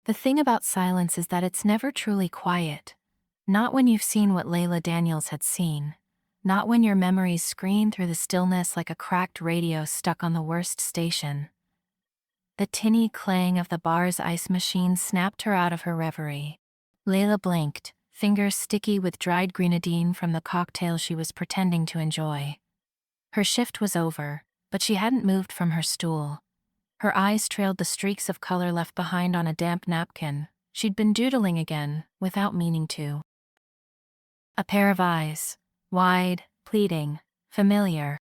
The thing about silence is that it's never truly quiet. Not when you've seen what Layla Daniels had seen. Not when your memories scream through the stillness like a cracked radio stuck on the worst station. The tinny clang of the bar's ice machine snapped her out of her reverie. Layla blinked, fingers sticky with dried grenadine from the cocktail she was pretending to enjoy. Her shift was over, but she hadn't moved from her stool. Her eyes trailed the streaks of color left behind on a damp napkin. She'd been doodling again, without meaning to. A pair of eyes. Wide, pleading, familiar.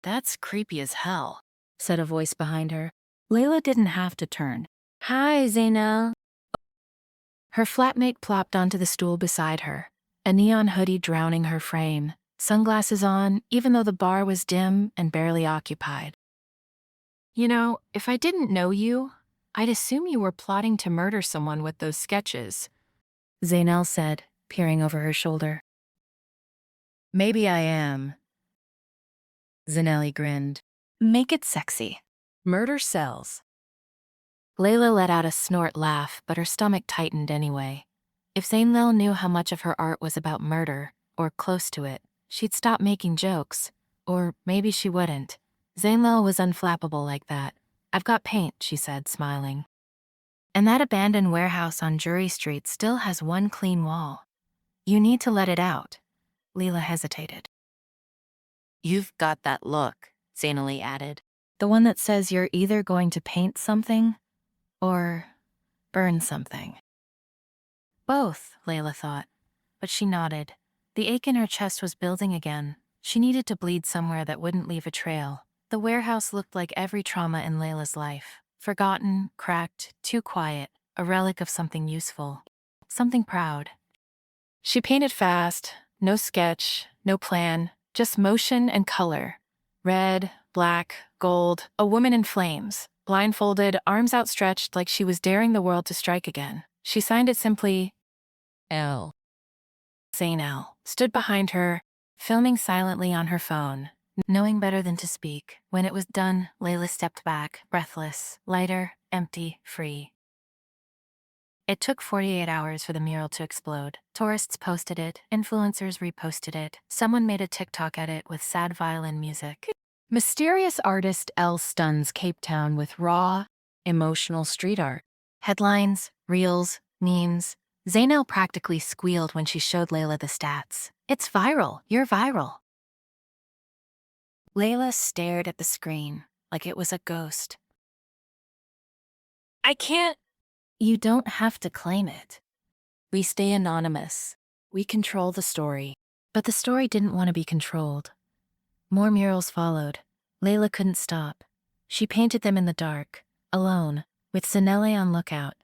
"That's creepy as hell," said a voice behind her. Layla didn't have to turn. "Hi, Zainal." Her flatmate plopped onto the stool beside her, a neon hoodie drowning her frame, sunglasses on, even though the bar was dim and barely occupied. "You know, if I didn't know you, I'd assume you were plotting to murder someone with those sketches," Zainal said, peering over her shoulder. "Maybe I am." Zanelli grinned. "Make it sexy. Murder sells." Layla let out a snort laugh, but her stomach tightened anyway. If Zainal knew how much of her art was about murder, or close to it, she'd stop making jokes. Or maybe she wouldn't. Zainal was unflappable like that. "I've got paint," she said, smiling. "And that abandoned warehouse on Jury Street still has one clean wall. You need to let it out." Leela hesitated. "You've got that look," Zainali added. "The one that says you're either going to paint something or burn something." Both, Layla thought, but she nodded. The ache in her chest was building again. She needed to bleed somewhere that wouldn't leave a trail. The warehouse looked like every trauma in Layla's life. Forgotten, cracked, too quiet, a relic of something useful. Something proud. She painted fast, no sketch, no plan, just motion and color. Red, black, gold, a woman in flames, blindfolded, arms outstretched like she was daring the world to strike again. She signed it simply, L. Zainal stood behind her, filming silently on her phone, knowing better than to speak. When it was done, Layla stepped back, breathless, lighter, empty, free. It took 48 hours for the mural to explode. Tourists posted it, influencers reposted it, someone made a TikTok edit with sad violin music. Mysterious artist L stuns Cape Town with raw, emotional street art. Headlines, reels, memes. Zainal practically squealed when she showed Layla the stats. "It's viral, you're viral." Layla stared at the screen like it was a ghost. "I can't." "You don't have to claim it. We stay anonymous. We control the story." But the story didn't want to be controlled. More murals followed. Layla couldn't stop. She painted them in the dark, alone, with Zanelle on lookout.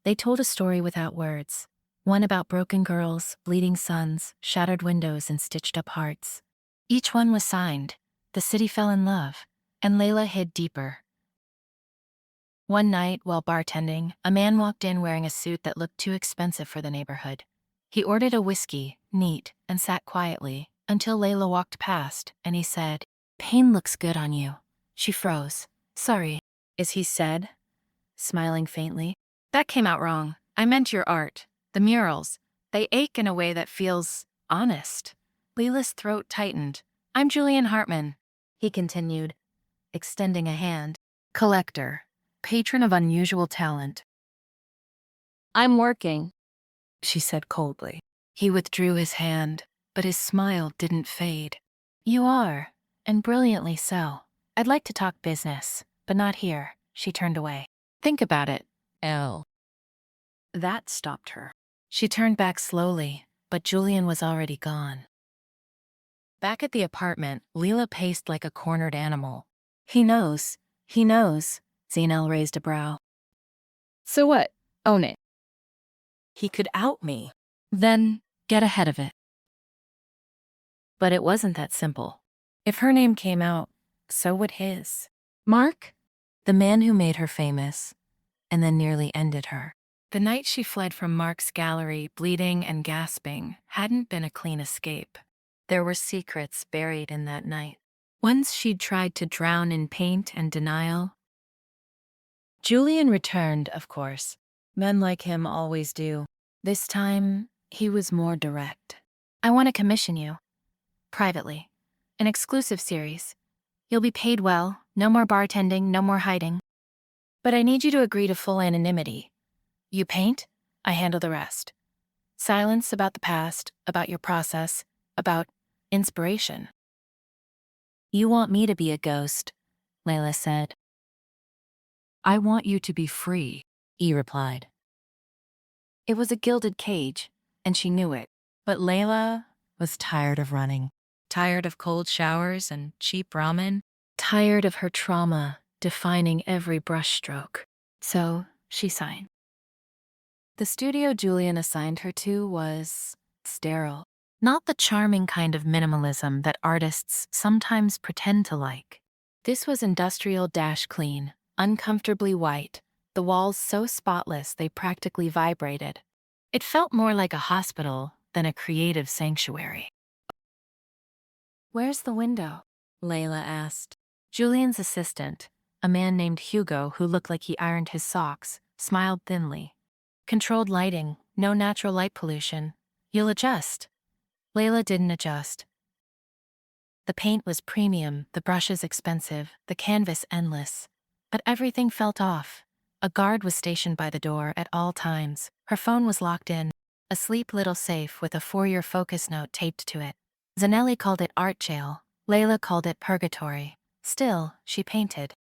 They told a story without words. One about broken girls, bleeding sons, shattered windows, and stitched up hearts. Each one was signed. The city fell in love, and Layla hid deeper. One night, while bartending, a man walked in wearing a suit that looked too expensive for the neighborhood. He ordered a whiskey, neat, and sat quietly, until Layla walked past, and he said, "Pain looks good on you." She froze. "Sorry." "Is he said?" Smiling faintly. "That came out wrong. I meant your art. The murals. They ache in a way that feels honest." Layla's throat tightened. "I'm Julian Hartman," he continued, extending a hand. "Collector. Patron of unusual talent." "I'm working," she said coldly. He withdrew his hand, but his smile didn't fade. "You are, and brilliantly so. I'd like to talk business, but not here." She turned away. "Think about it, L." That stopped her. She turned back slowly, but Julian was already gone. Back at the apartment, Leela paced like a cornered animal. He knows. He knows." Zainal raised a brow. "So what? Own it." "He could out me. Then get ahead of it." But it wasn't that simple. If her name came out, so would his. Mark? The man who made her famous, and then nearly ended her. The night she fled from Mark's gallery, bleeding and gasping, hadn't been a clean escape. There were secrets buried in that night. Ones she'd tried to drown in paint and denial. Julian returned, of course. Men like him always do. This time, he was more direct. I want to commission you. Privately. An exclusive series. You'll be paid well, no more bartending, no more hiding. But I need you to agree to full anonymity. You paint, I handle the rest. Silence about the past, about your process, about inspiration. You want me to be a ghost, Layla said. I want you to be free, he replied. It was a gilded cage, and she knew it. But Layla was tired of running. Tired of cold showers and cheap ramen. Tired of her trauma defining every brushstroke. So she signed. The studio Julian assigned her to was sterile. Not the charming kind of minimalism that artists sometimes pretend to like. This was industrial-clean, uncomfortably white, the walls so spotless they practically vibrated. It felt more like a hospital than a creative sanctuary. Where's the window? Layla asked. Julian's assistant, a man named Hugo who looked like he ironed his socks, smiled thinly. Controlled lighting, no natural light pollution. You'll adjust. Layla didn't adjust. The paint was premium, the brushes expensive, the canvas endless. But everything felt off. A guard was stationed by the door at all times. Her phone was locked in, a sleek little safe with a four-year focus note taped to it. Zanelli called it art jail. Layla called it purgatory. Still, she painted.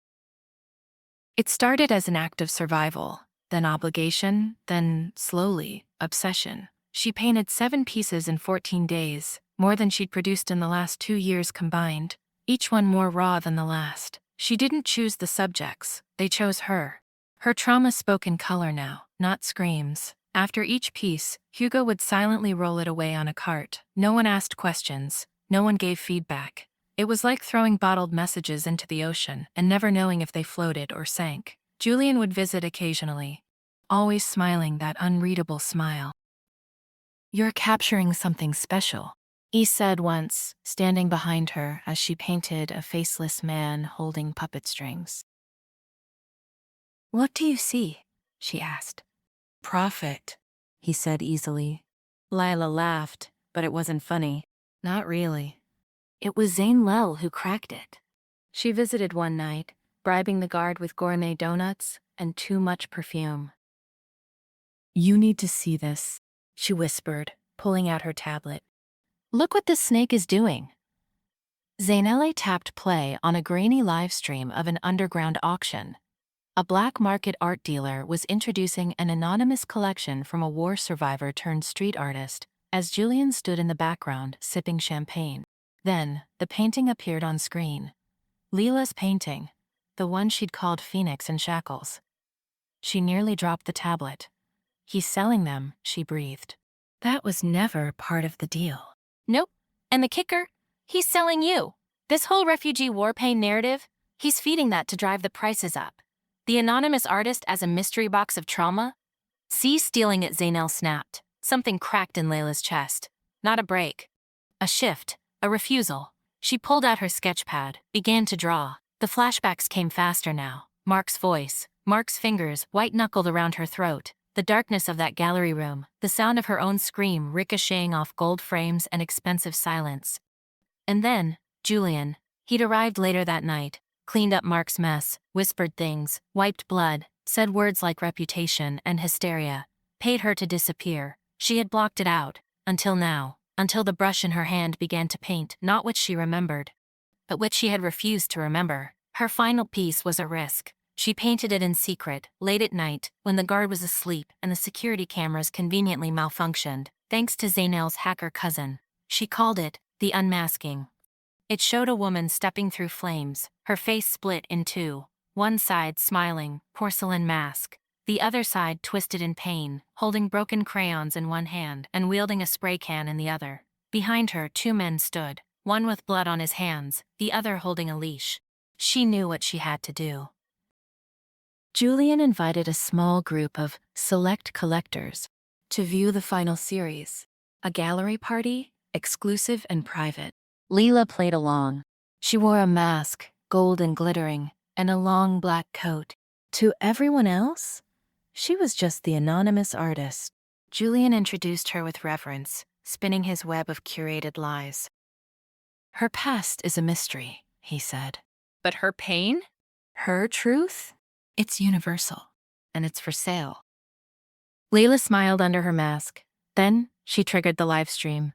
It started as an act of survival, then obligation, then, slowly, obsession. She painted 7 pieces in 14 days, more than she'd produced in the last 2 years combined, each one more raw than the last. She didn't choose the subjects, they chose her. Her trauma spoke in color now, not screams. After each piece, Hugo would silently roll it away on a cart. No one asked questions, no one gave feedback. It was like throwing bottled messages into the ocean and never knowing if they floated or sank. Julian would visit occasionally, always smiling that unreadable smile. You're capturing something special, he said once, standing behind her as she painted a faceless man holding puppet strings. What do you see? She asked. Profit, he said easily. Layla laughed, but it wasn't funny. Not really. It was Zane Lell who cracked it. She visited one night, bribing the guard with gourmet donuts and too much perfume. You need to see this, she whispered, pulling out her tablet. Look what this snake is doing. Zaynele tapped play on a grainy live stream of an underground auction. A black market art dealer was introducing an anonymous collection from a war survivor turned street artist, as Julian stood in the background sipping champagne. Then, the painting appeared on screen. Leela's painting, the one she'd called Phoenix in Shackles. She nearly dropped the tablet. He's selling them, she breathed. That was never part of the deal. Nope. And the kicker? He's selling you. This whole refugee war pain narrative, he's feeding that to drive the prices up. The anonymous artist as a mystery box of trauma? See stealing it, Zaynel snapped. Something cracked in Layla's chest. Not a break. A shift. A refusal. She pulled out her sketchpad, began to draw. The flashbacks came faster now. Mark's voice, Mark's fingers white-knuckled around her throat, the darkness of that gallery room, the sound of her own scream ricocheting off gold frames and expensive silence. And then, Julian. He'd arrived later that night, cleaned up Mark's mess, whispered things, wiped blood, said words like reputation and hysteria, paid her to disappear. She had blocked it out, until now. Until the brush in her hand began to paint not what she remembered, but what she had refused to remember. Her final piece was a risk. She painted it in secret, late at night, when the guard was asleep and the security cameras conveniently malfunctioned, thanks to Zaynel's hacker cousin. She called it The Unmasking. It showed a woman stepping through flames, her face split in two, one side smiling, porcelain mask, the other side twisted in pain, holding broken crayons in one hand and wielding a spray can in the other. Behind her, 2 men stood, one with blood on his hands, the other holding a leash. She knew what she had to do. Julian invited a small group of select collectors to view the final series. A gallery party, exclusive and private. Leela played along. She wore a mask, gold and glittering, and a long black coat. To everyone else, she was just the anonymous artist. Julian introduced her with reverence, spinning his web of curated lies. Her past is a mystery, he said. But her pain? Her truth? It's universal, and it's for sale. Layla smiled under her mask. Then, she triggered the live stream.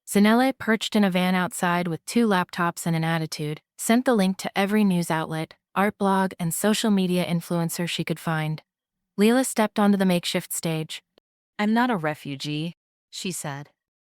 Zanelle, perched in a van outside with 2 laptops and an attitude, sent the link to every news outlet, art blog, and social media influencer she could find. Layla stepped onto the makeshift stage. I'm not a refugee, she said.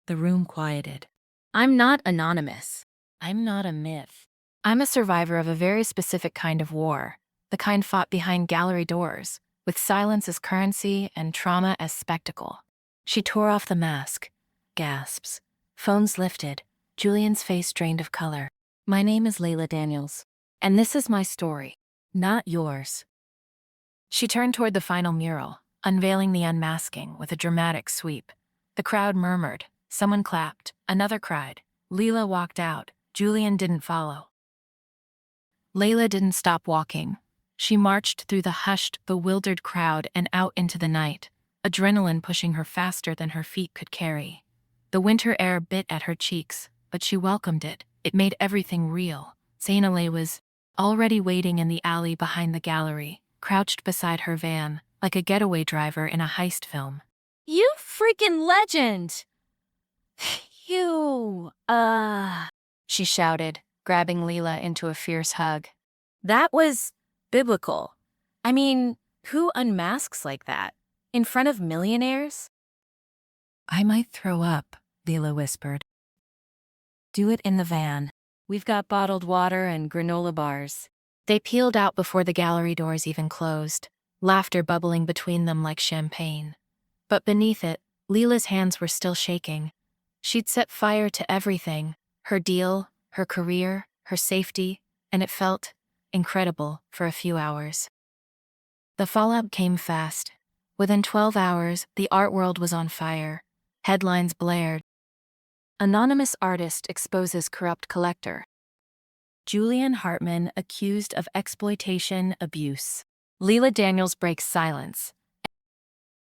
The room quieted. I'm not anonymous. I'm not a myth. I'm a survivor of a very specific kind of war, the kind fought behind gallery doors, with silence as currency and trauma as spectacle. She tore off the mask. Gasps. Phones lifted. Julian's face drained of color. My name is Layla Daniels, and this is my story, not yours. She turned toward the final mural, unveiling the unmasking with a dramatic sweep. The crowd murmured. Someone clapped. Another cried. Layla walked out. Julian didn't follow. Layla didn't stop walking. She marched through the hushed, bewildered crowd and out into the night, adrenaline pushing her faster than her feet could carry. The winter air bit at her cheeks, but she welcomed it. It made everything real. Zainale was already waiting in the alley behind the gallery, crouched beside her van, like a getaway driver in a heist film. You freaking legend! She shouted, grabbing Layla into a fierce hug. That was biblical. I mean, who unmasks like that? In front of millionaires? I might throw up, Layla whispered. Do it in the van. We've got bottled water and granola bars. They peeled out before the gallery doors even closed, laughter bubbling between them like champagne. But beneath it, Layla's hands were still shaking. She'd set fire to everything, her deal, her career, her safety, and it felt incredible for a few hours. The fallout came fast. Within 12 hours, the art world was on fire. Headlines blared. Anonymous artist exposes corrupt collector. Julian Hartman accused of exploitation abuse. Layla Daniels breaks silence.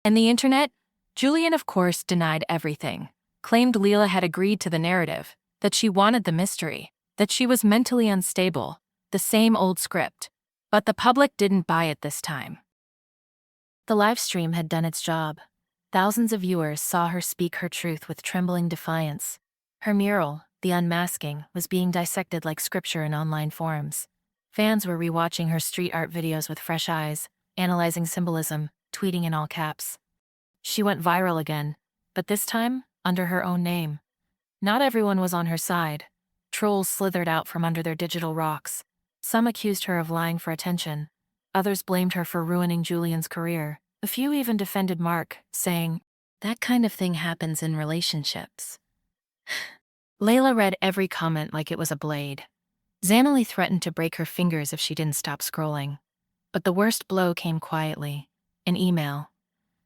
And the internet? Julian, of course, denied everything. Claimed Layla had agreed to the narrative, that she wanted the mystery, that she was mentally unstable, the same old script. But the public didn't buy it this time. The live stream had done its job. Thousands of viewers saw her speak her truth with trembling defiance. Her mural, The Unmasking, was being dissected like scripture in online forums. Fans were rewatching her street art videos with fresh eyes, analyzing symbolism, tweeting in all caps. She went viral again, but this time under her own name. Not everyone was on her side. Trolls slithered out from under their digital rocks. Some accused her of lying for attention. Others blamed her for ruining Julian's career. A few even defended Mark, saying, "That kind of thing happens in relationships." Layla read every comment like it was a blade. Zanale threatened to break her fingers if she didn't stop scrolling. But the worst blow came quietly. An email.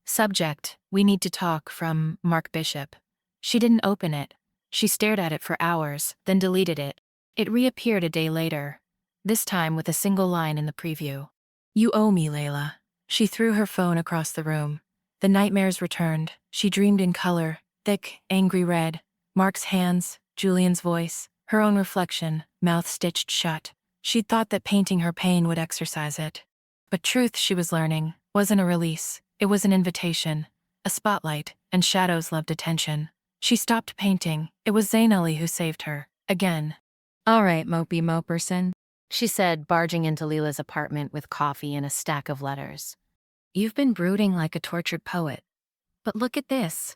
Subject, "We need to talk," from Mark Bishop. She didn't open it. She stared at it for hours, then deleted it. It reappeared a day later, this time with a single line in the preview. "You owe me, Layla." She threw her phone across the room. The nightmares returned. She dreamed in color, thick, angry red. Mark's hands, Julian's voice, her own reflection, mouth stitched shut. She'd thought that painting her pain would exorcise it. But truth, she was learning, wasn't a release. It was an invitation, a spotlight, and shadows loved attention. She stopped painting. It was Zainali who saved her, again. "All right, mopey moperson," she said, barging into Layla's apartment with coffee and a stack of letters. "You've been brooding like a tortured poet. But look at this."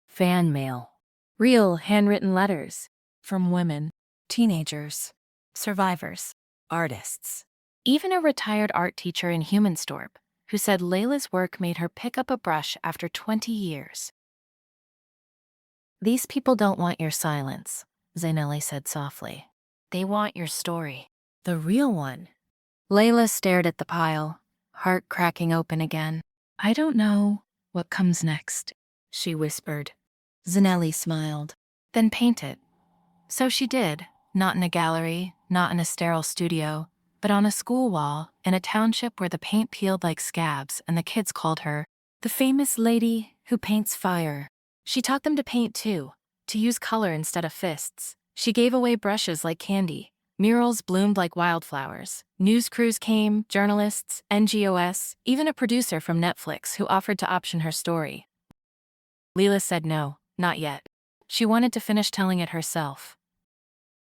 Fan mail. Real handwritten letters. From women, teenagers, survivors, artists. Even a retired art teacher in Humanstorp, who said Layla's work made her pick up a brush after 20 years. "These people don't want your silence," Zainali said softly. "They want your story. The real one." Layla stared at the pile, heart cracking open again. "I don't know what comes next," she whispered. Zanelli smiled. "Then paint it." So she did, not in a gallery, not in a sterile studio, but on a school wall, in a township where the paint peeled like scabs and the kids called her the famous lady who paints fire. She taught them to paint too, to use color instead of fists. She gave away brushes like candy. Murals bloomed like wildflowers. News crews came, journalists, NGOs, even a producer from Netflix who offered to option her story. Layla said no, not yet. She wanted to finish telling it herself.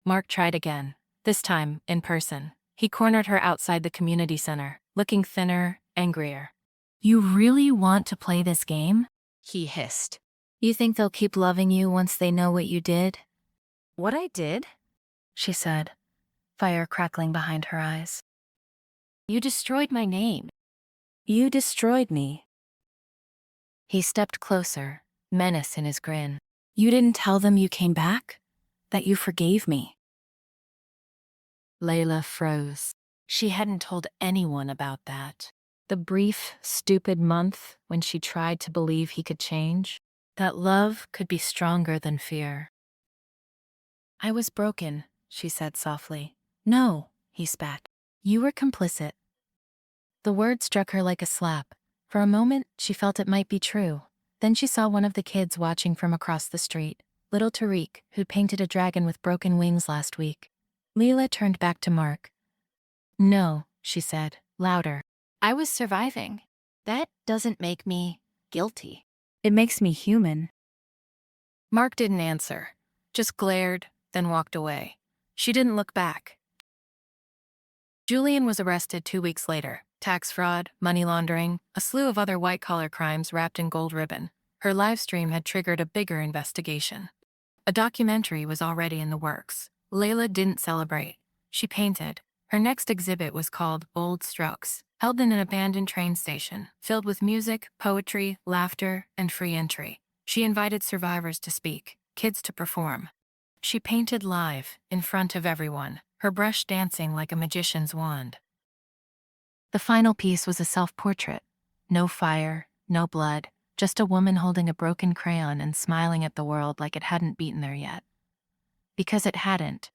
Mark tried again, this time in person. He cornered her outside the community center, looking thinner, angrier. "You really want to play this game?" he hissed. "You think they'll keep loving you once they know what you did?" What I did? She said, fire crackling behind her eyes. You destroyed my name. "You destroyed me." He stepped closer, menace in his grin. "You didn't tell them you came back? That you forgave me?" Layla froze. She hadn't told anyone about that. The brief, stupid month when she tried to believe he could change. That love could be stronger than fear. "I was broken," she said softly. "No," he spat. "You were complicit." The word struck her like a slap. For a moment, she felt it might be true. Then she saw one of the kids watching from across the street, little Tariq, who'd painted a dragon with broken wings last week. Layla turned back to Mark. "No," she said, louder. "I was surviving. That doesn't make me guilty. It makes me human." Mark didn't answer, just glared, then walked away. She didn't look back. Julian was arrested 2 weeks later. Tax fraud, money laundering, a slew of other white-collar crimes wrapped in gold ribbon. Her live stream had triggered a bigger investigation. A documentary was already in the works. Layla didn't celebrate. She painted. Her next exhibit was called Bold Strokes, held in an abandoned train station, filled with music, poetry, laughter, and free entry. She invited survivors to speak, kids to perform. She painted live, in front of everyone, her brush dancing like a magician's wand. The final piece was a self-portrait. No fire, no blood, just a woman holding a broken crayon and smiling at the world like it hadn't beaten there yet. Because it hadn't.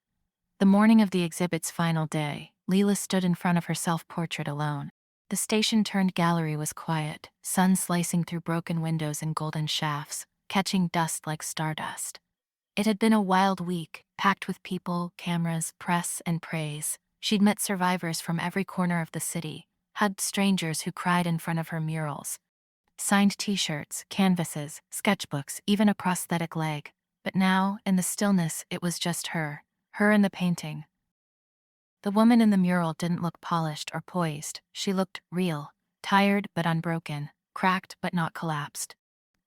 The morning of the exhibit's final day, Layla stood in front of her self-portrait alone. The station-turned gallery was quiet, sun slicing through broken windows and golden shafts, catching dust like stardust. It had been a wild week, packed with people, cameras, press, and praise. She'd met survivors from every corner of the city, hugged strangers who cried in front of her murals. Signed t-shirts, canvases, sketchbooks, even a prosthetic leg. But now, in the stillness, it was just her and the painting. The woman in the mural didn't look polished or poised. She looked real, tired but unbroken, cracked but not collapsed.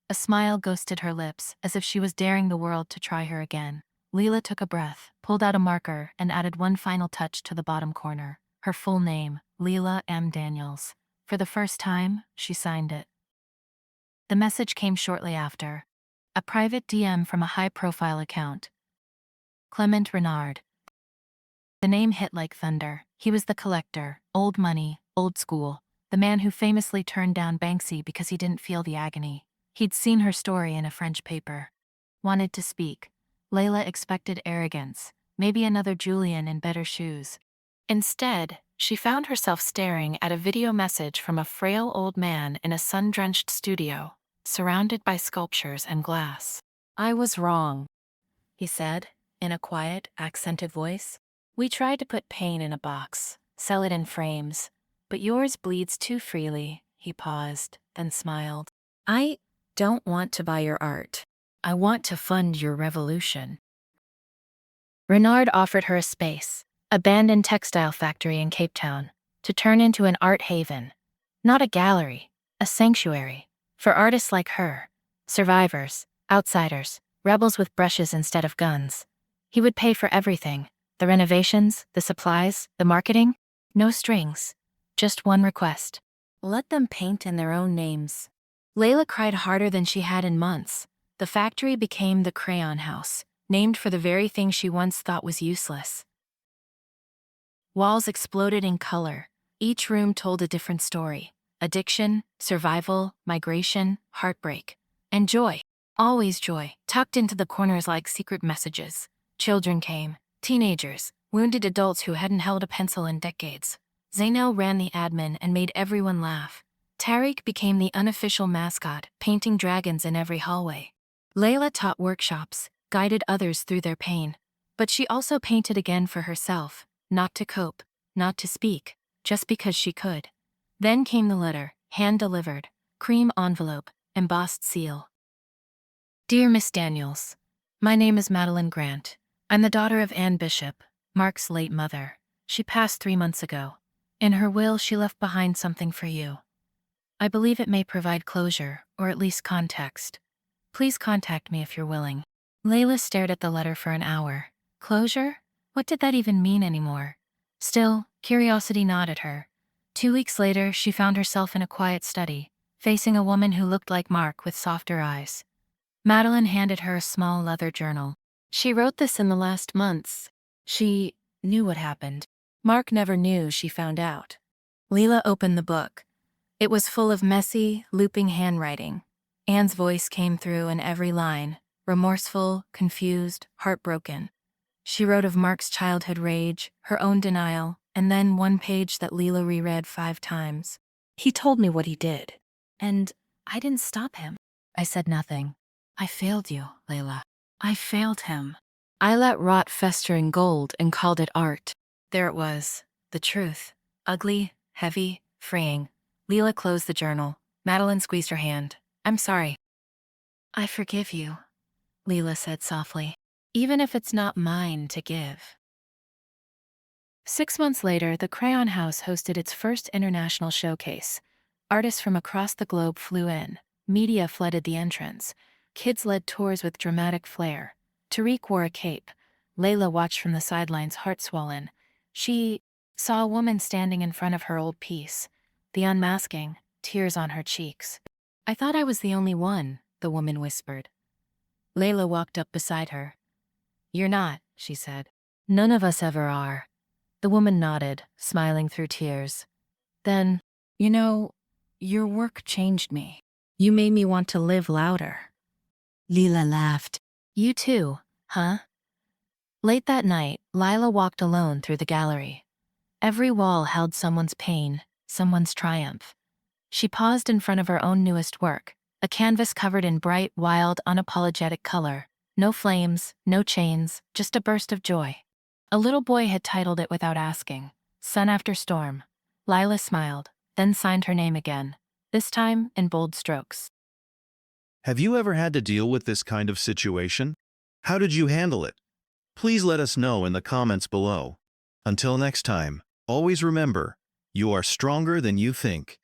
A smile ghosted her lips, as if she was daring the world to try her again. Layla took a breath, pulled out a marker, and added one final touch to the bottom corner. Her full name, Layla M. Daniels. For the first time, she signed it. The message came shortly after. A private DM from a high-profile account. Clement Renard. The name hit like thunder. He was the collector, old money, old school, the man who famously turned down Banksy because he didn't feel the agony. He'd seen her story in a French paper. Wanted to speak. Layla expected arrogance, maybe another Julian in better shoes. Instead, she found herself staring at a video message from a frail old man in a sun-drenched studio, surrounded by sculptures and glass. "I was wrong," he said, in a quiet, accented voice. "We tried to put pain in a box, sell it in frames, but yours bleeds too freely." He paused, then smiled. "I don't want to buy your art. I want to fund your revolution." Renard offered her a space, abandoned textile factory in Cape Town, to turn into an art haven. Not a gallery, a sanctuary, for artists like her, survivors, outsiders, rebels with brushes instead of guns. He would pay for everything, the renovations, the supplies, the marketing. No strings, just one request. Let them paint in their own names. Layla cried harder than she had in months. The factory became the Crayon House, named for the very thing she once thought was useless. Walls exploded in color. Each room told a different story. Addiction, survival, migration, heartbreak. And joy. Always joy, tucked into the corners like secret messages. Children came. Teenagers. wounded adults who hadn't held a pencil in decades. Zainel ran the admin and made everyone laugh. Tariq became the unofficial mascot, painting dragons in every hallway. Layla taught workshops, guided others through their pain. But she also painted again for herself, not to cope, not to speak, just because she could. Then came the letter, hand-delivered, cream envelope, embossed seal. Dear Miss Daniels, my name is Madeline Grant. I'm the daughter of Anne Bishop, Mark's late mother. She passed 3 months ago. In her will, she left behind something for you. I believe it may provide closure, or at least context. Please contact me if you're willing. Layla stared at the letter for an hour. Closure? What did that even mean anymore? Still, curiosity gnawed at her. 2 weeks later, she found herself in a quiet study, facing a woman who looked like Mark with softer eyes. Madeline handed her a small leather journal. She wrote this in the last months. She knew what happened. Mark never knew she found out. Leela opened the book. It was full of messy, looping handwriting. Anne's voice came through in every line, remorseful, confused, heartbroken. She wrote of Mark's childhood rage, her own denial, and then one page that Leela reread 5 times. He told me what he did, and I didn't stop him. I said nothing. I failed you, Layla. I failed him. I let rot fester in gold and called it art. There it was, the truth. Ugly, heavy, freeing. Leela closed the journal. Madeline squeezed her hand. I'm sorry. I forgive you, Leela said softly, even if it's not mine to give. 6 months later, the Crayon House hosted its first international showcase. Artists from across the globe flew in. Media flooded the entrance. Kids led tours with dramatic flair. Tariq wore a cape. Layla watched from the sidelines, heart swollen. She saw a woman standing in front of her old piece. The unmasking, tears on her cheeks. I thought I was the only one, the woman whispered. Layla walked up beside her. You're not, she said. None of us ever are. The woman nodded, smiling through tears. Then, you know, your work changed me. You made me want to live louder. Leela laughed. You too, huh? Late that night, Lila walked alone through the gallery. Every wall held someone's pain, someone's triumph. She paused in front of her own newest work, a canvas covered in bright, wild, unapologetic color. No flames, no chains, just a burst of joy. A little boy had titled it without asking, Sun After Storm. Lila smiled, then signed her name again, this time in bold strokes. Have you ever had to deal with this kind of situation? How did you handle it? Please let us know in the comments below. Until next time, always remember, you are stronger than you think.